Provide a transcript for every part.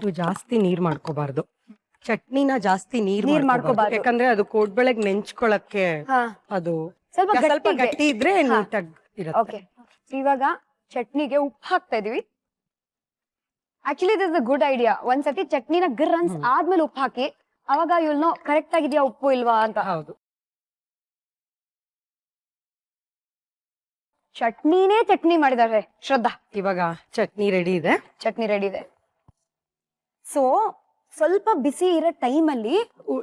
ನೀವು ಜಾಸ್ತಿ ನೀರ್ ಮಾಡ್ಕೋಬಾರ್ದು. ಚಟ್ನಿನ ಜಾಸ್ತಿ ನೀರ್ ನೀರ್ ಮಾಡ್ಕೋಬಾರ್ದು. ಮಾಡ್ಕೋಬಾರ್ದು. ಯಾಕಂದ್ರೆ ಅದು ಕೋಡ್ಬಳೆಗ್ ನೆಂಚ್ಕೊಳಕ್ಕೆ ಅದು ಸ್ವಲ್ಪ ಸ್ವಲ್ಪ ಗಟ್ಟಿ ಇದ್ರೆ ನೀಟಾಗಿ ಇರುತ್ತೆ. ಓಕೆ, ಇವಾಗ ಚಟ್ನಿಗೆ ಉಪ್ಪು ಹಾಕ್ತಾ ಇದೀವಿ. Actually this a good idea. ಒಂದ್ಸತಿ ಚಟ್ನಿನ ಗರ್ರನ್ಸ್ ಆದ್ಮೇಲೆ ಉಪ್ಪು ಹಾಕಿ, ಅವಾಗ ಇವ್ನು ಕರೆಕ್ಟ್ ಆಗಿದ್ಯಾ ಉಪ್ಪು ಇಲ್ವಾ ಅಂತ. ಹೌದು. ಚಟ್ನಿ ಮಾಡಿದಾರೆ ಶ್ರದ್ಧಾ. ಇವಾಗ ಚಟ್ನಿ ರೆಡಿ ಇದೆ. ಚಟ್ನಿ ರೆಡಿ ಇದೆ. ಸೊ ಸ್ವಲ್ಪ ಬಿಸಿ ಇರೋ ಟೈಮ್ ಅಲ್ಲಿ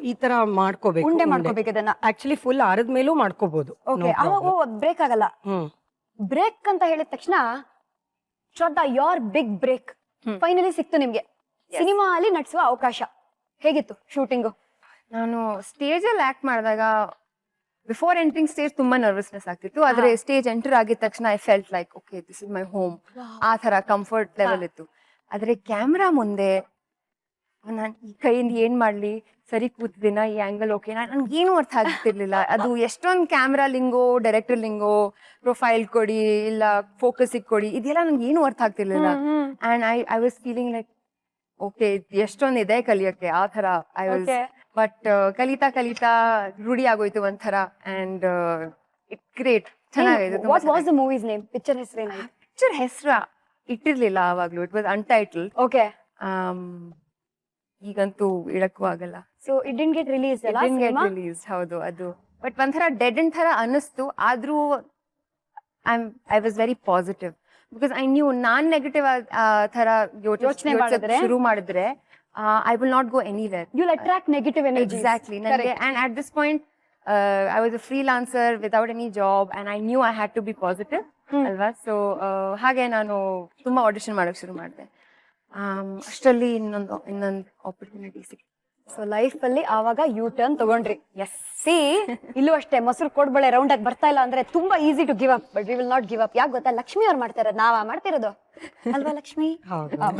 ಈ ತರ ಮಾಡ್ಕೋಬೇಕು. ಉಂಡೆ ಮಾಡ್ಕೋಬೇಕು ಇದನ್ನ. ಆಕ್ಚುಲಿ ಫುಲ್ ಆರದ ಮೇಲೂ ಮಾಡ್ಕೋಬಹುದು. ಓಕೆ, ಅವಾಗ ಬ್ರೇಕ್ ಆಗಲ್ಲ. ಬ್ರೇಕ್ ಅಂತ ಹೇಳಿದ ತಕ್ಷಣ ಶ್ರದ್ಧಾ ಯೋರ್ ಬಿಗ್ ಬ್ರೇಕ್ ಫೈನಲಿ ಸಿಕ್ತು ನಿಮ್ಗೆ. ಸಿನಿಮಾ ಅಲ್ಲಿ ನಟಿಸುವ ಅವಕಾಶ ಹೇಗಿತ್ತು ಶೂಟಿಂಗು? ನಾನು ಸ್ಟೇಜ್ ಅಲ್ಲಿ ಆಕ್ಟ್ ಮಾಡಿದಾಗ ಬಿಫೋರ್ ಎಂಟ್ರಿಂಗ್ ಸ್ಟೇಜ್ ತುಂಬಾ ನರ್ವಸ್ನೆಸ್ ಆಗ್ತಿತ್ತು. ಆದ್ರೆ ಸ್ಟೇಜ್ ಎಂಟರ್ ಆಗಿದ ತಕ್ಷಣ I felt like okay this is my home. ಆ ತರ ಕಂಫರ್ಟ್ ಲೆವೆಲ್ ಇತ್ತು. ಆದ್ರೆ ಕ್ಯಾಮ್ರಾ ಮುಂದೆ ನಾನು ಈ ಕೈಯಿಂದ ಏನ್ ಮಾಡ್ಲಿ, ಸರಿ ಕೂತಿದ್ದೀನ, ಈ ಆಂಗಲ್ ಓಕೆ, ನನ್ಗೆ ಏನು ಅರ್ಥ ಆಗ್ತಿರ್ಲಿಲ್ಲ. ಅದು ಎಷ್ಟೊಂದು ಕ್ಯಾಮ್ರಾ ಲಿಂಗೋ, ಡೈರೆಕ್ಟರ್ ಲಿಂಗೋ, ಪ್ರೊಫೈಲ್ ಕೊಡಿ ಇಲ್ಲ ಫೋಕಸ್ ಕೊಡಿ, ಇದೆಲ್ಲ ನನ್ಗೆ ಏನು ಅರ್ಥ ಆಗ್ತಿರ್ಲಿಲ್ಲ. And I was feeling like okay ಎಷ್ಟೊಂದು ಇದೆ ಕಲಿಯಕ್ಕೆ, ಆ ತರ ಐ ವಾಸ್. ಬಟ್ ಕಲಿತಾ ರೂಢಿ ಆಗೋಯ್ತು ಒಂಥರ. ಅಂಡ್ ಇಟ್ ಗ್ರೇಟ್, ಚೆನ್ನಾಗಿದೆ. What was the movie's name? Picture ಹೆಸರೇನು? ಪಿಕ್ಚರ್ ಹೆಸರು ಇಟ್ಟಿರ್ಲಿಲ್ಲ ಆವಾಗ್ಲೂ. It was untitled. ಓಕೆ, ಈಗಂತೂ ಇಡಕ್ಕೂ ಆಗಲ್ಲ. So it didn't get release ಅಲ್ಲ ಸಿನಿಮಾ? ರಿಲೀಸ್ ಹೌದು. ಅದು ಬಟ್ ಒಂಥರ ಡೆಡ್ ಎಂಡ್ ತರ ಅನಿಸ್ತು. ಆದ್ರೂ I was very positive because I knew ನಾನ್ ನೆಗೆಟಿವ್ ತರ ಯೋಚನೆ ಶುರು ಮಾಡಿದ್ರೆ I will not go anywhere. You will attract negative energy. Exactly. ನನಗೆ and at this point I was a freelancer without any job and I knew I had to be positive ಅಲ್ವಾ. So ಹಾಗೆ ನಾನು ತುಂಬಾ audition ಮಾಡಕ್ ಶುರು ಮಾಡಿದೆ. ಅಷ್ಟರಲ್ಲಿ ಇನ್ನೊಂದು ಆಪರ್ಚುನಿಟಿ ಸಿಕ್ತು. ಸೊ ಲೈಫ್ ಅಲ್ಲಿ ಆವಾಗ ಯು ಟರ್ನ್ ತಗೊಂಡ್ರಿ. ಎಸ್, ಸಿ ಇಲ್ಲೂ ಅಷ್ಟೇ ಮೊಸರು ಕೋಡ್ಬಳೆ ರೌಂಡ್ ಆಗಿ ಬರ್ತಾ ಇಲ್ಲ ಅಂದ್ರೆ ತುಂಬಾ easy to give up, but we will not give up. ಯಾಕೆ ಗೊತ್ತಾ, ಲಕ್ಷ್ಮಿ ಅವ್ರು ಮಾಡ್ತಾರೆ, ನಾವ ಮಾಡ್ತಿರೋದು ಅಲ್ವಾ ಲಕ್ಷ್ಮಿ?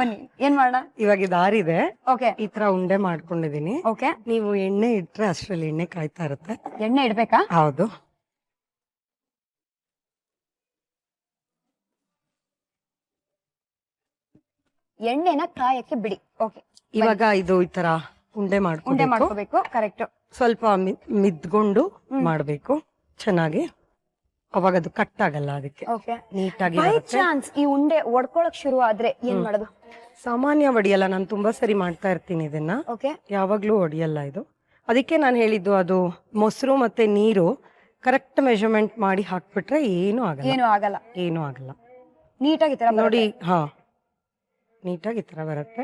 ಬನ್ನಿ ಏನ್ ಮಾಡೋಣ. ಇವಾಗ ಇದಾರಿದೆ. ಓಕೆ, ಈ ತರ ಉಂಡೆ ಮಾಡ್ಕೊಂಡಿದೀನಿ. ಓಕೆ, ನೀವು ಎಣ್ಣೆ ಇಟ್ರೆ ಅಷ್ಟರಲ್ಲಿ ಎಣ್ಣೆ ಕಾಯ್ತಾ ಇರುತ್ತೆ. ಎಣ್ಣೆ ಇಡ್ಬೇಕಾ? ಹೌದು. ಎಣ್ಣೆನ ಕಾಯಕ್ಕೆ ಬಿಡಿ. ಓಕೆ, ಇವಾಗ ಇದು ಈ ತರ ಉಂಡೆ ಮಾಡ್ಕೋಬೇಕು. ಕರೆಕ್ಟ್. ಸ್ವಲ್ಪ ಮಿದ್ಕೊಂಡು ಮಾಡ್ಬೇಕು ಚೆನ್ನಾಗಿ, ಅವಾಗ ಅದು ಕಟ್ ಆಗಲ್ಲ. ಅದಕ್ಕೆ ಓಕೆ, ನೀಟಾಗಿ ಬೈ ಚಾನ್ಸ್ ಈ ಉಂಡೆ ಒಡ್ಕೊಳಕ್ ಶುರು ಆದ್ರೆ ಏನ್ ಮಾಡೋದು? ಸಾಮಾನ್ಯ ಒಡಿಯಲ್ಲ, ನಾನು ತುಂಬಾ ಸರಿ ಮಾಡ್ತಾ ಇರ್ತೀನಿ ಇದನ್ನ. ಓಕೆ, ಯಾವಾಗ್ಲೂ ಒಡಿಯಲ್ಲ ಇದು. ಅದಕ್ಕೆ ನಾನು ಹೇಳಿದ್ದು ಅದು ಮೊಸರು ಮತ್ತೆ ನೀರು ಕರೆಕ್ಟ್ ಮೆಜರ್ಮೆಂಟ್ ಮಾಡಿ ಹಾಕ್ಬಿಟ್ರೆ ಏನು ಆಗಲ್ಲ. ನೀಟಾಗಿ ತರ ನೋಡಿ. ಹಾ, ನೀಟಾಗಿ ಈ ತರ ಬರುತ್ತೆ.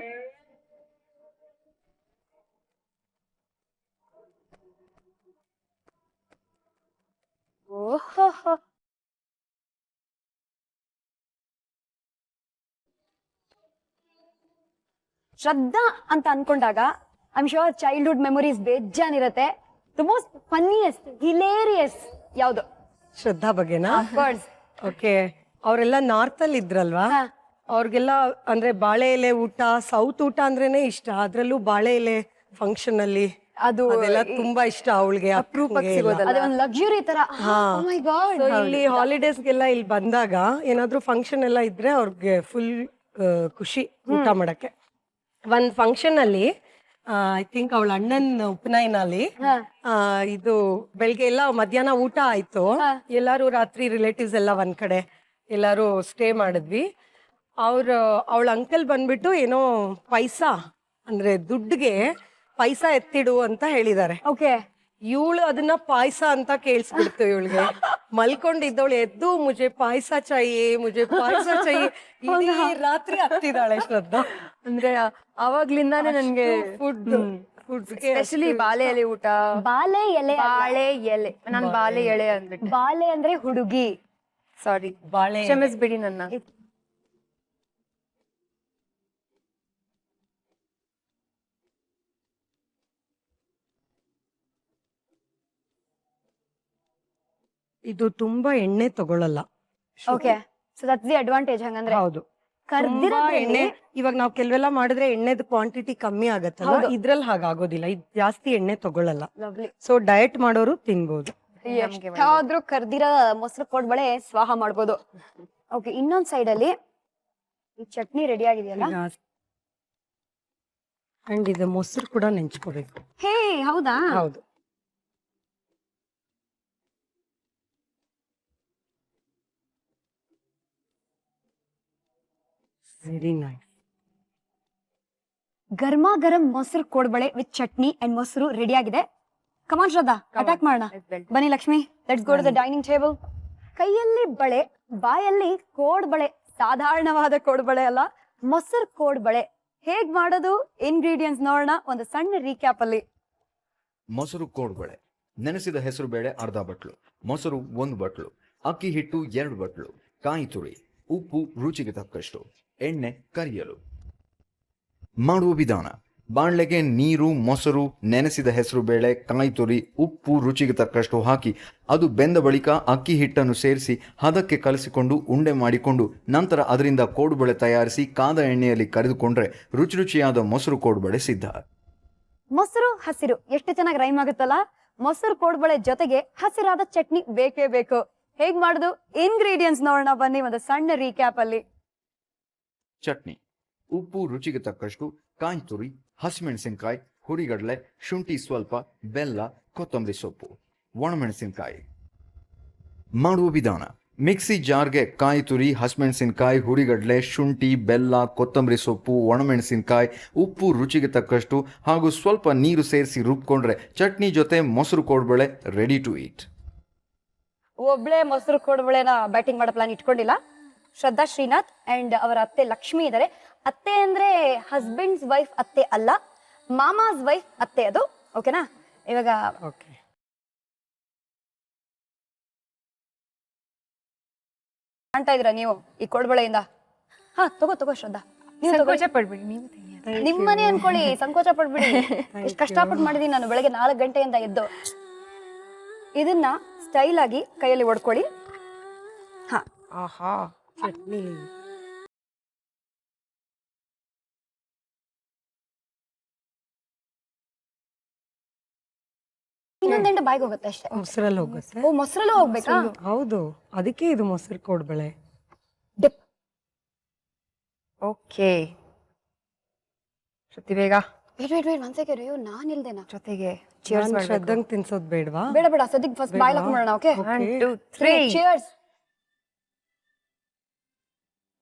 ಓಹೋ, ಶ್ರದ್ಧಾ ಅಂತ ಅನ್ಕೊಂಡಾಗ I am sure childhood memories ಬೇಜಾನಿರತ್ತೆ. ದ ಮೋಸ್ಟ್ ಫನ್ನಿಯೆಸ್ಟ್ ಹಿಲೇರಿಯಸ್ ಯಾವ್ದು? ಶ್ರದ್ಧಾ ಬಗ್ಗೆನಾ? ಅಫ್ಕೋರ್ಸ್. ಓಕೆ, ಅವರೆಲ್ಲ ನಾರ್ತ್ ಅಲ್ಲಿ ಇದ್ರಲ್ವಾ, ಅವ್ರಿಗೆಲ್ಲ ಅಂದ್ರೆ ಬಾಳೆ ಎಲೆ ಊಟ, ಸೌತ್ ಊಟ ಅಂದ್ರೇನೆ ಇಷ್ಟ. ಅದ್ರಲ್ಲೂ ಬಾಳೆ ಎಲೆ ಫಂಕ್ಷನ್ ಅಲ್ಲಿ ಅದೆಲ್ಲ ತುಂಬಾ ಇಷ್ಟ ಅವಳಿಗೆ. ಅಪರೂಪಕ್ಕೆ ಸಿಗೋದಲ್ಲ, ಅದೇ ಒಂದು ಲಕ್ಸುರಿ ತರ. Oh my God. ಇಲ್ಲಿ ಹಾಲಿಡೇಸ್ಗೆಲ್ಲ ಇಲ್ಲಿ ಬಂದಾಗ ಏನಾದ್ರೂ ಫಂಕ್ಷನ್ ಎಲ್ಲ ಇದ್ರೆ ಅವ್ರಿಗೆ ಫುಲ್ ಖುಷಿ ಊಟ ಮಾಡಕ್ಕೆ. ಒಂದ್ ಫಂಕ್ಷನ್ ಅಲ್ಲಿ ಐ ಥಿಂಕ್ ಅವಳ ಅಣ್ಣನ್ ಉಪನಯನಲ್ಲಿ ಇದು ಬೆಳಿಗ್ಗೆ ಎಲ್ಲ ಮಧ್ಯಾಹ್ನ ಊಟ ಆಯ್ತು. ಎಲ್ಲಾರು ರಾತ್ರಿ ರಿಲೇಟಿವ್ಸ್ ಎಲ್ಲ ಒಂದ್ ಕಡೆ ಎಲ್ಲಾರು ಸ್ಟೇ ಮಾಡಿದ್ವಿ. ಅವಳ ಅಂಕಲ್ ಬಂದ್ಬಿಟ್ಟು ಏನೋ ಪೈಸಾ ಅಂದ್ರೆ ದುಡ್ಡಿಗೆ ಪೈಸಾ ಎತ್ತಿಡು ಅಂತ ಹೇಳಿದ್ದಾರೆ. ಓಕೆ, ಇವಳು ಅದನ್ನ ಪಾಯಸ ಅಂತ ಕೇಳಿಸ್ಬಿಡ್ತು. ಇವಳಿಗೆ ಮಲ್ಕೊಂಡಿದ್ದವಳು ಎದ್ದು ಮುಜೆ ಪಾಯಸ ಚಾಹಿಯೇ ಇಡೀ ರಾತ್ರಿ ಹತ್ತಿದಾಳೆ ಶ್ರದ್ಧಾ. ಅಂದ್ರೆ ಅವಾಗ್ಲಿಂದಾನೇ ನನ್ಗೆ ಫುಡ್ ಸ್ಪೆಷಲಿ ಬಾಳೆ ಎಲೆ ಊಟ. ಬಾಳೆ ಎಲೆ? ನಾನು ಬಾಳೆ ಎಳೆ ಅಂದ್ಬಿಟ್ಟು. ಬಾಳೆ ಅಂದ್ರೆ ಹುಡುಗಿ. ಸಾರಿ, ಬಾಳೆ ಕ್ಷಮಿಸ್ಬಿಡಿ ನನ್ನ. ಇದು ತುಂಬಾ ಎಣ್ಣೆ ತಗೊಳ್ಳಲ್ಲ. Okay, so that's the advantage ಹಂಗಂದ್ರೆ. ಹೌದು, ಎಣ್ಣೆ ಇವಾಗ ನಾವು ಕೆಲವೆಲ್ಲ ಮಾಡಿದ್ರೆ ಎಣ್ಣೆದ ಕ್ವಾಂಟಿಟಿ ಕಮ್ಮಿ ಆಗತ್ತಲ್ಲ, ಇದ್ರಲ್ಲಿ ಹಾಗಾಗೋದಿಲ್ಲ. ಇದು ಜಾಸ್ತಿ ಎಣ್ಣೆ ತಗೊಳ್ಳಲ್ಲ. ಸೊ ಡಯಟ್ ಮಾಡೋರು ತಿನ್ಬೋದು. ಎಷ್ಟಾದ್ರೂ ಕರ್ದಿರೋ ಮೊಸರು ಕೋಡ್ಬಳೆ ಸ್ವಾಹ ಮಾಡ್ಬೋದು. ಓಕೆ, ಇನ್ನೊಂದ್ ಸೈಡ್ ಅಲ್ಲಿ ಈ ಚಟ್ನಿ ರೆಡಿ ಆಗಿದೆಯಲ್ಲ, ಅಂಡ್ ಇದು ಮೊಸರು ಕೂಡ ನೆಂಚ್ಕೋಬೇಕು. ಹೇ ಹೌದಾ? ಹೌದು. Very nice. ಗರ್ಮಾ ಗರಂ ಮೊಸರು ಕೋಡ್ಬಳೆ ವಿತ್ ಚಟ್ನಿ ಅಂಡ್ ಮೊಸರು ರೆಡಿ ಆಗಿದೆ. ಕಮಾನ್ ಶ್ರದ್ಧಾ, ಅಟ್ಯಾಕ್ ಮಾಡೋಣ. ಬನ್ನಿ Lakshmi, let's go to the dining table. ಕೈಯಲ್ಲಿ ಬಳೆ, ಬಾಯಲ್ಲಿ ಕೋಡ್ಬಳೆ. ಸಾಧಾರಣವಾದ ಕೋಡ್ಬಳೆ ಅಲ್ಲ, ಮೊಸರು ಕೋಡ್ಬಳೆ. ಹೇಗ್ ಮಾಡೋದು, ಇಂಗ್ರೀಡಿಯೆಂಟ್ಸ್ ನೋಡೋಣ ಒಂದು ಸಣ್ಣ ರೀಕ್ಯಾಪ್ ಅಲ್ಲಿ. ಮೊಸರು ಕೋಡ್ಬಳೆ. ನೆನೆಸಿದ ಹೆಸರು ಬೇಳೆ ಅರ್ಧ ಬಟ್ಲು, ಮೊಸರು 1 ಬಟ್ಲು, ಅಕ್ಕಿ ಹಿಟ್ಟು 2 ಬಟ್ಲು, ಕಾಯಿ ತುರಿ, ಉಪ್ಪು ರುಚಿಗೆ ತಕ್ಕಷ್ಟು, ಎಣ್ಣೆ ಕರಿಯಲು. ಮಾಡುವ ವಿಧಾನ: ಬಾಣಲೆಗೆ ನೀರು, ಮೊಸರು, ನೆನೆಸಿದ ಹೆಸರು ಬೇಳೆ, ಕಾಯಿ ತುರಿ, ಉಪ್ಪು ರುಚಿಗೆ ತಕ್ಕಷ್ಟು ಹಾಕಿ ಅದು ಬೆಂದ ಬಳಿಕ ಅಕ್ಕಿ ಹಿಟ್ಟನ್ನು ಸೇರಿಸಿ ಹದಕ್ಕೆ ಕಲಸಿಕೊಂಡು ಉಂಡೆ ಮಾಡಿಕೊಂಡು ನಂತರ ಅದರಿಂದ ಕೋಡುಬಳೆ ತಯಾರಿಸಿ ಕಾದ ಎಣ್ಣೆಯಲ್ಲಿ ಕರೆದುಕೊಂಡ್ರೆ ರುಚಿ ರುಚಿಯಾದ ಮೊಸರು ಕೋಡುಬಳೆ ಸಿದ್ಧ. ಮೊಸರು ಹಸಿರು ಎಷ್ಟು ಚೆನ್ನಾಗಿ ರೈಮ್ ಆಗುತ್ತಲ್ಲ. ಮೊಸರು ಕೋಡ್ಬಳೆ ಜೊತೆಗೆ ಹಸಿರಾದ ಚಟ್ನಿ ಬೇಕೇ ಬೇಕು. ಹೇಗ್ ಮಾಡುದು, ಇಂಗ್ರೀಡಿಯೆಂಟ್ಸ್ ನೋಡೋಣ ಬನ್ನಿ ಒಂದು ಸಣ್ಣ ರೀಕ್ಯಾಪ್ ಅಲ್ಲಿ. ಚಟ್ನಿ: ಉಪ್ಪು ರುಚಿಗೆ ತಕ್ಕಷ್ಟು, ಕಾಯಿ ತುರಿ, ಹಸಿಮೆಣಸಿನಕಾಯಿ, ಹುರಿಗಡಲೆ, ಶುಂಠಿ ಸ್ವಲ್ಪ, ಬೆಲ್ಲ, ಕೊತ್ತಂಬರಿ ಸೊಪ್ಪು, ಒಣಮೆಣಸಿನಕಾಯಿ. ಮಾಡುವ ವಿಧಾನ: ಮಿಕ್ಸಿ ಜಾರ್ಗೆ ಕಾಯಿ ತುರಿ, ಹಸಿಮೆಣಸಿನಕಾಯಿ, ಹುರಿಗಡಲೆ, ಶುಂಠಿ, ಬೆಲ್ಲ, ಕೊತ್ತಂಬರಿ ಸೊಪ್ಪು, ಒಣಮೆಣಸಿನಕಾಯಿ, ಉಪ್ಪು ರುಚಿಗೆ ತಕ್ಕಷ್ಟು ಹಾಗೂ ಸ್ವಲ್ಪ ನೀರು ಸೇರಿಸಿ ರುಬ್ಕೊಂಡ್ರೆ ಚಟ್ನಿ ಜೊತೆ ಮೊಸರು ಕೋಡ್ಬಳೆ ರೆಡಿ ಟು ಈಟ್. ಒಬ್ಳೆ ಮೊಸರು ಕೋಡ್ಬಳೆನ ಬ್ಯಾಟಿಂಗ್ ಮಾಡೋ ಪ್ಲಾನ್ ಇಟ್ಕೊಂಡಿಲ್ಲ. ಶ್ರದ್ಧಾ ಶ್ರೀನಾಥ್ ಅಂಡ್ ಅವರ ಅತ್ತೆ ಲಕ್ಷ್ಮಿ ಇದ್ದಾರೆ. ಅತ್ತೆ ಅಂದ್ರೆ ಹಸ್ಬೆಂಡ್ಸ್ ವೈಫ್ ಅತ್ತೆ ಅಲ್ಲ, ಮಾಮಾಸ್ ವೈಫ್ ಅತ್ತೆ ಅದು. ಓಕೆನಾ? ಇವಾಗ ಓಕೆ. ಕಾಣ್ತಾ ಇದೀರಾ ನೀವು ಈ ಕೋಡ್ಬಳೆಯಿಂದ? ಹಾ, ತಗೋ ಶ್ರದ್ಧಾ, ನೀವು ತಗೋ. ಸಂಕೋಚ ಪಡ್ಬೇಡಿ, ನೀವು ತಿನ್ನಿ. ನಿಮ್ಮನೆ ಅನ್ಕೊಳ್ಳಿ, ಸಂಕೋಚ ಪಡ್ಬಿಡಿ. ಎಷ್ಟು ಕಷ್ಟಪಟ್ಟು ಮಾಡಿದೀನಿ ನಾನು ಬೆಳಗ್ಗೆ 4 ಗಂಟೆಯಿಂದ ಎದ್ದು. ಇದನ್ನ ಸ್ಟೈಲ್ ಆಗಿ ಕೈಯಲ್ಲಿ ಒಡ್ಕೊಳ್ಳಿ. ಹಾ, ಆಹಾ, ಚಟ್ನಿ. ಇನ್ನೊಂದೆಂಟು ಬಾಯಿಗೆ ಹೋಗುತ್ತೆ ಅಷ್ಟೇ. ಮೊಸರಲ್ಲಿ ಹೋಗುತ್ತೆ. ಓ, ಮೊಸರಲ್ಲೂ ಹೋಗ್ಬೇಕಾ? ಹೌದು, ಅದಕ್ಕೆ ಇದು ಮೊಸರು ಕೋಡ್ಬಳೆ. ಡಿಪ್. ಓಕೆ. ಶ್ರುತಿ ಬೇಗ ವೇಟ್ ಒಂದ್ ಸೆಕೆಂಡ್. ಅಯ್ಯೋ, ನಾನ್ ಇಲ್ದೇನಾ? ಜೊತೆಗೆ ಚಿಯರ್ಸ್ ನಾನು ಮಾಡ್ಬೇಕು. ಶ್ರದ್ಧಂಗ್ ತಿನ್ಸೋದ್ ಬೇಡವಾ? ಬೇಡ ಸದ್ಯಕ್ಕೆ ಫಸ್ಟ್ ಬಾಯ್ ಹಾಕಿ ಮಾಡೋಣ. Okay, 1 2 3 cheers.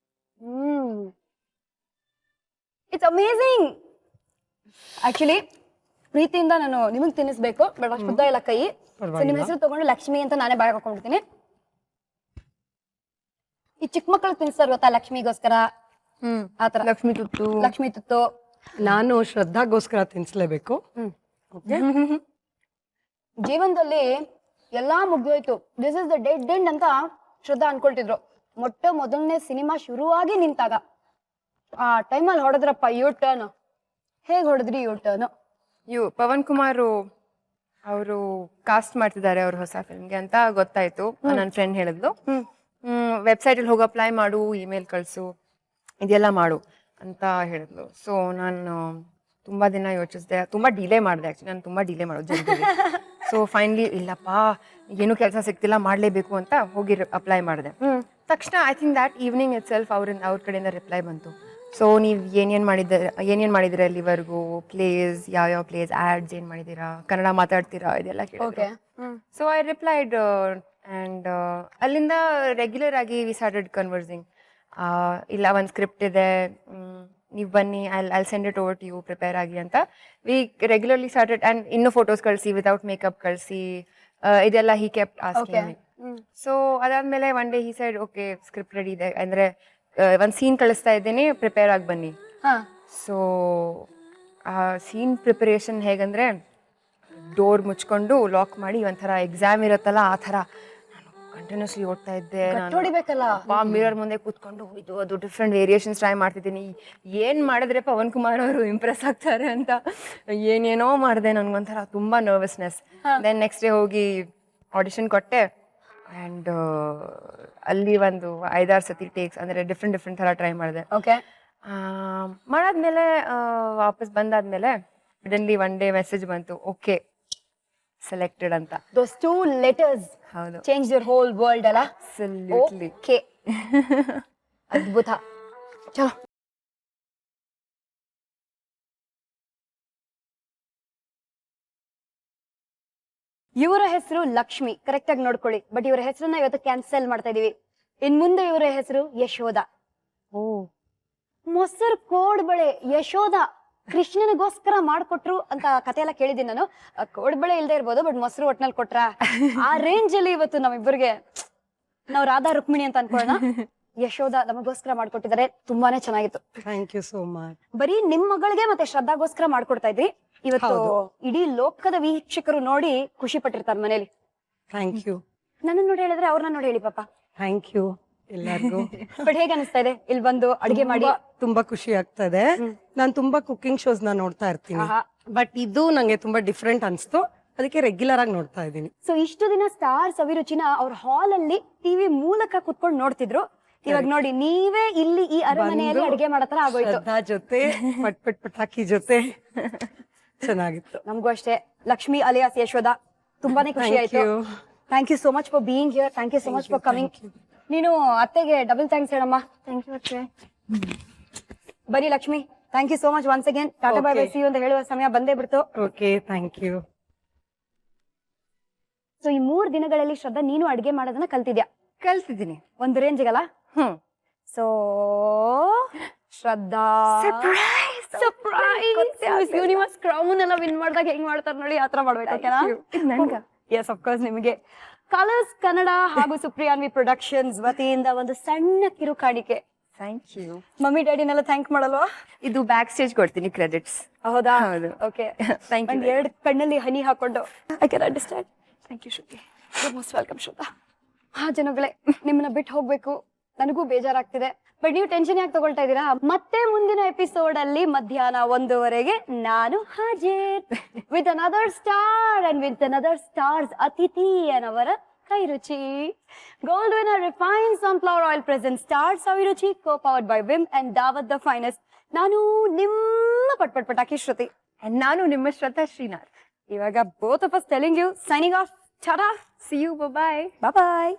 It's amazing. Actually ಪ್ರೀತಿಯಿಂದ ನಾನು ನಿಮಗೆ ತಿನ್ನಿಸ್ಬೇಕು, ಬಟ್ ಅಷ್ಟು ಉದ್ದ ಇಲ್ಲ ಕೈ. ಸೊ ನಿಮ್ಮ ಹೆಸರು ತಗೊಂಡು ಲಕ್ಷ್ಮಿ ಅಂತ ನಾನೇ ಬಾಯ್ ಹಾಕೊಂಡ್ಬಿಡ್ತೀನಿ. ಈ ಚಿಕ್ಕ ಮಕ್ಕಳು ತಿನ್ನಿಸ್ತಾರೆ ಗೊತ್ತಾ, ಲಕ್ಷ್ಮಿಗೋಸ್ಕರ ಆತರ. ಲಕ್ಷ್ಮಿ ತುತ್ತು. ನಾನು ಶ್ರದ್ಧಾಗೋಸ್ಕರ ತಿನ್ಸ್ಲೇಬೇಕು. ಓಕೆ. ಜೀವನದಲ್ಲಿ ಎಲ್ಲಾ ಮುಗ್ದೋಯ್ತು, this is the dead end ಅಂತ ಶ್ರದ್ಧಾ ಅನ್ಕೊಳ್ತಿದ್ರು. ಮೊದಲನೇ ಸಿನಿಮಾ ಶುರುವಾಗಿ ನಿಂತಾಗ ಆ ಟೈಮಲ್ಲಿ ಹೊಡೆದ್ರಪ್ಪ ಯೂ ಟರ್ನ್. ಹೇಗ್ ಹೊಡೆದ್ರಿ ಯೂ ಟರ್ನ್? ಪವನ್ ಕುಮಾರ್ ಅವರು ಕಾಸ್ಟ್ ಮಾಡ್ತಿದ್ದಾರೆ ಅವ್ರ ಹೊಸ ಫಿಲ್ಮ್ಗೆ ಅಂತ ಗೊತ್ತಾಯ್ತು. ನನ್ನ ಫ್ರೆಂಡ್ ಹೇಳಿದ್ಲು, ವೆಬ್ಸೈಟ್ ಅಲ್ಲಿ ಹೋಗಿ ಅಪ್ಲೈ ಮಾಡು, ಇಮೇಲ್ ಕಳ್ಸು, ಇದೆಲ್ಲ ಮಾಡು ಅಂತ ಹೇಳಿದ್ಲು. ಸೊ ನಾನು ತುಂಬಾ ದಿನ ಯೋಚಿಸಿದೆ, ತುಂಬಾ ಡಿಲೇ ಮಾಡಿದೆ. ಆಕ್ಚುಲಿ ನಾನು ತುಂಬಾ ಡಿಲೇ ಮಾಡೋದು ಜಲ್ದಿ. ಸೊ ಫೈನಲಿ ಇಲ್ಲಪ್ಪ, ಏನು ಕೆಲಸ ಸಿಗ್ತಿಲ್ಲ, ಮಾಡಲೇಬೇಕು ಅಂತ ಹೋಗಿ ಅಪ್ಲೈ ಮಾಡಿದೆ. ತಕ್ಷಣ I think that evening it self ಅವ್ರ ಕಡೆಯಿಂದ ರಿಪ್ಲೈ ಬಂತು. ಸೊ ನೀವು ಏನೇನು ಮಾಡಿದ್ದೀರಾ ಇಲ್ಲಿವರೆಗೂ, ಪ್ಲೇಸ್ ಯಾವ ಪ್ಲೇಸ್, ಆ್ಯಡ್ಸ್ ಏನು ಮಾಡಿದ್ದೀರಾ, ಕನ್ನಡ ಮಾತಾಡ್ತೀರಾ, ಇದೆಲ್ಲ ಕೇಳಿದ್ರು. ಸೊ ಐ ರಿಪ್ಲೈಡ್ ಆ್ಯಂಡ್ ಅಲ್ಲಿಂದ ರೆಗ್ಯುಲರ್ ಆಗಿ ವಿ ಸ್ಟಾರ್ಟೆಡ್ ಕನ್ವರ್ಸಿಂಗ್. ಇಲ್ಲ ಒಂದು ಸ್ಕ್ರಿಪ್ಟ್ ಇದೆ, ನೀವು ಬನ್ನಿ, I'll send it over to you, prepare ಆಗಿ ಅಂತ. We regularly started. ಆ್ಯಂಡ್ ಇನ್ನೂ ಫೋಟೋಸ್ ಕಳಿಸಿ, ವಿತೌಟ್ ಮೇಕಪ್ ಕಳಿಸಿ, ಇದೆಲ್ಲ he kept asking me. So ಅದಾದ್ಮೇಲೆ one day he said, okay script ready ಇದೆ, ಅಂದರೆ ಒಂದು ಸೀನ್ ಕಳಿಸ್ತಾ ಇದ್ದೀನಿ, ಪ್ರಿಪೇರ್ ಆಗಿ ಬನ್ನಿ. ಸೊ ಆ ಸೀನ್ ಪ್ರಿಪರೇಷನ್ ಹೇಗಂದರೆ, ಡೋರ್ ಮುಚ್ಕೊಂಡು ಲಾಕ್ ಮಾಡಿ ಒಂಥರ ಎಕ್ಸಾಮ್ ಇರುತ್ತಲ್ಲ ಆ ಥರ ನಾನು ಕಂಟಿನ್ಯೂಸ್ಲಿ ಓಡ್ತಾ ಇದ್ದೆ. ಹೊಡಿಬೇಕಲ್ಲ, ಮಿರರ್ ಮುಂದೆ ಕೂತ್ಕೊಂಡು ಇದು ಅದು ಡಿಫ್ರೆಂಟ್ ವೇರಿಯೇಷನ್ಸ್ ಟ್ರೈ ಮಾಡ್ತಿದ್ದೀನಿ. ಏನು ಮಾಡಿದ್ರೆ ಪವನ್ ಕುಮಾರ್ ಅವರು ಇಂಪ್ರೆಸ್ ಆಗ್ತಾರೆ ಅಂತ ಏನೇನೋ ಮಾಡಿದೆ. ನನಗೊಂಥರ ತುಂಬ ನರ್ವಸ್ನೆಸ್. ದೆನ್ ನೆಕ್ಸ್ಟ್ ಡೇ ಹೋಗಿ ಆಡಿಷನ್ ಕೊಟ್ಟೆ. ಆ್ಯಂಡ್ ಅಲ್ಲಿ ಒಂದು 5-6 ಸತಿ ಟೇಕ್ಸ್, ಅಂದರೆ ಡಿಫ್ರೆಂಟ್ ಥರ ಟ್ರೈ ಮಾಡಿದೆ. ಓಕೆ. ಮಾಡಾದ್ಮೇಲೆ ವಾಪಸ್ ಬಂದಾದ್ಮೇಲೆ ಸಡನ್ಲಿ ಒನ್ ಡೇ ಮೆಸೇಜ್ ಬಂತು, ಓಕೆ ಸೆಲೆಕ್ಟೆಡ್ ಅಂತ. ದೋಸ್ 2 letters ಹೌದು, ಚೇಂಜ್ ಯುವರ್ ಹೋಲ್ ವರ್ಲ್ಡ್ ಅಲ್ಲ. ಅಬ್ಸಲ್ಯೂಟ್ಲಿ. ಓಕೆ, ಅದ್ಭುತ. ಚಲೋ. ಇವರ ಹೆಸರು ಲಕ್ಷ್ಮಿ, ಕರೆಕ್ಟ್ ಆಗಿ ನೋಡ್ಕೊಳ್ಳಿ. ಬಟ್ ಇವರ ಹೆಸರನ್ನ ಇವತ್ತು ಕ್ಯಾನ್ಸಲ್ ಮಾಡ್ತಾ ಇದೀವಿ. ಇನ್ ಮುಂದೆ ಇವರ ಹೆಸರು ಯಶೋಧ. ಮೊಸರು ಕೋಡ್ಬಳೆ ಯಶೋಧ ಕೃಷ್ಣನಿಗೋಸ್ಕರ ಮಾಡ್ಕೊಟ್ರು ಅಂತ ಕತೆ ಎಲ್ಲ ಕೇಳಿದೀನಿ ನಾನು. ಕೋಡ್ಬಳೆ ಇಲ್ದೇ ಇರ್ಬೋದು, ಬಟ್ ಮೊಸರು ಒಟ್ನಲ್ಲಿ ಕೊಟ್ರ ಆ ರೇಂಜ್ ಅಲ್ಲಿ ಇವತ್ತು ನಮ್ಮಿಬ್ಬರಿಗೆ ನಾವು ರಾಧಾ ರುಕ್ಮಿಣಿ ಅಂತ ಅನ್ಕೊಳ್ಳೋಣ. ಯಶೋಧ ನಮಗೋಸ್ಕರ ಮಾಡ್ಕೊಟ್ಟಿದ್ದಾರೆ, ತುಂಬಾನೇ ಚೆನ್ನಾಗಿತ್ತು. Thank you so much. ಬರೀ ನಿಮ್ ಮಗಳಿಗೆ ಮತ್ತೆ ಶ್ರದ್ಧಾಗೋಸ್ಕರ ಮಾಡ್ಕೊಡ್ತಾ ಇದ್ರಿ. ಇವತ್ತು ಇಡೀ ಲೋಕದ ವೀಕ್ಷಕರು ನೋಡಿ ಖುಷಿ ಪಟ್ಟಿರ್ತಾರೆ ಮನೇಲಿ. Thank you. ನನ್ನ ನೋಡಿ ಹೇಳಿದ್ರೆ ಅವ್ರನ್ನ ನೋಡಿ ಹೇಳಿ ಪಾಪ. ಥ್ಯಾಂಕ್ ಯು ಎಲ್ಲರಿಗೂ. ಬಟ್ ಹೇಗೆ ಅನಿಸ್ತಾ ಇದೆ ಇಲ್ಲಿ ಬಂದು ಅಡಿಗೆ ಮಾಡಿ? ತುಂಬಾ ಖುಷಿ ಆಗ್ತದೆ. ನಾನ್ ತುಂಬಾ ಕುಕಿಂಗ್ ಶೋಸ್ ನ ನೋಡ್ತಾ ಇರ್ತೀನಿ, ಬಟ್ ಇದು ನಂಗೆ ತುಂಬಾ ಡಿಫ್ರೆಂಟ್ ಅನ್ಸ್ತು, ಅದಕ್ಕೆ ರೆಗ್ಯುಲರ್ ಆಗಿ ನೋಡ್ತಾ ಇದ್ದೀನಿ. ಸೊ ಇಷ್ಟು ದಿನ ಸ್ಟಾರ್ಸ್ ಅಭಿರುಚಿನ ಅವ್ರ ಹಾಲ್ ಅಲ್ಲಿ ಟಿವಿ ಮೂಲಕ ಕುತ್ಕೊಂಡು ನೋಡ್ತಿದ್ರು. ಇವಾಗ ನೋಡಿ ನೀವೇ ಇಲ್ಲಿ ಈ ಅರಮನೆಯಲ್ಲಿ ಅಡಿಗೆ ಮಾಡೋ ತರ ಆಗೋಯ್ತು. ಶ್ರದ್ಧಾ ಜೊತೆ ಪಟ್ ಪಟಾಕಿ ಜೊತೆ ಚೆನ್ನಾಗಿತ್ತು. ನಮಗೂ ಅಷ್ಟೇ. ಲಕ್ಷ್ಮಿ ಅಲಿಯಾಸ್ ಯಶೋಧ, ತುಂಬಾನೇ ಖುಷಿ ಆಯ್ತು. Thank you so much for being here. Thank you so much for coming. ನೀನು ಅತ್ತೆಗೆ ಡಬಲ್ ಥ್ಯಾಂಕ್ಸ್ ಹೇಳಮ್ಮ. ಥ್ಯಾಂಕ್ ಯು ಅತ್ತೆ. ಬರೀ Lakshmi, thank you so much once again. ಟಾಟಾ ಬೈ ಬೈ, ಸಿ ಯು ಅಂತ ಹೇಳುವ ಸಮಯ ಬಂದೇ ಬಿಡ್ತು. Okay, thank you. ಸೊ ಈ 3 ದಿನಗಳಲ್ಲಿ ಶ್ರದ್ಧಾ ನೀನು ಅಡಿಗೆ ಮಾಡೋದನ್ನ ಕಲ್ತಿದ್ಯಾ? ಕಲ್ತಿದ್ದೀನಿ. ಒಂದು ರೇಂಜ್ಗಲ್ಲ. So Shraddha surprise universe crown ಎಲ್ಲ ವಿನ್ ಮಾಡಿದಾಗ ಹೆಂಗ್ ಮಾಡ್ತಾರೆ ನೋಡಿ, ಆತರ ಮಾಡ್ಬೇಕು. ಓಕೆನಾ? Yes of course. ನಿಮಗೆ ಕಲರ್ಸ್ ಕನ್ನಡ ಹಾಗೂ ಸುಪ್ರಿಯಾನ್ವಿ ಪ್ರೊಡಕ್ಷನ್ಸ್ ವತಿಯಿಂದ ಒಂದು ಸಣ್ಣ ಕಿರುಕಾಣಿಕೆ. Thank you. ಮಮ್ಮಿ ಡ್ಯಾಡಿನೆಲ್ಲ ಥ್ಯಾಂಕ್ ಮಾಡಲ್ವಾ? ಇದು ಬ್ಯಾಕ್ ಸ್ಟೇಜ್ ಕೊಡ್ತೀನಿ ಕ್ರೆಡಿಟ್ಸ್. ಹೌದಾ? ಹೌದು. Okay, thank you. 2 ಕಣ್ಣಲ್ಲಿ ಹನಿ ಹಾಕೊಂಡು I can understand. Thank you Shruti. Most welcome Shraddha. ಜನಗಳೇ, ನಿಮ್ಮನ್ನ ಬಿಟ್ಟು ಹೋಗ್ಬೇಕು, ನನಗೂ ಬೇಜಾರಾಗ್ತಿದೆ. ಬಟ್ ನೀವು ಟೆನ್ಷನ್ ಯಾಕೆ ತಗೊಳ್ತಾ ಇದ್ದೀರಾ? ಮತ್ತೆ ಮುಂದಿನ ಎಪಿಸೋಡ್ ಅಲ್ಲಿ ಮಧ್ಯಾಹ್ನ 1:30 ನಾನು ಹಾಜರ್ with another star and with another stars ಅತಿಥಿ ಅವರ ಕೈ ರುಚಿ. Gold winner refined sunflower oil present stars ಅವಿರುಚಿ, co powered by Vim and Daawat the finest. ನಾನು ನಿಮ್ಮ ಪಟ್ ಪಟಾಕಿ ಶ್ರುತಿ. ನಾನು ನಿಮ್ಮ ಶ್ರದ್ಧಾ ಶ್ರೀನಾಥ್. ಇವಾಗ both of us telling you signing off. ಟಾಟಾ, ಸಿ ಯು, ಬಾಯ್. ಬಾಯ್.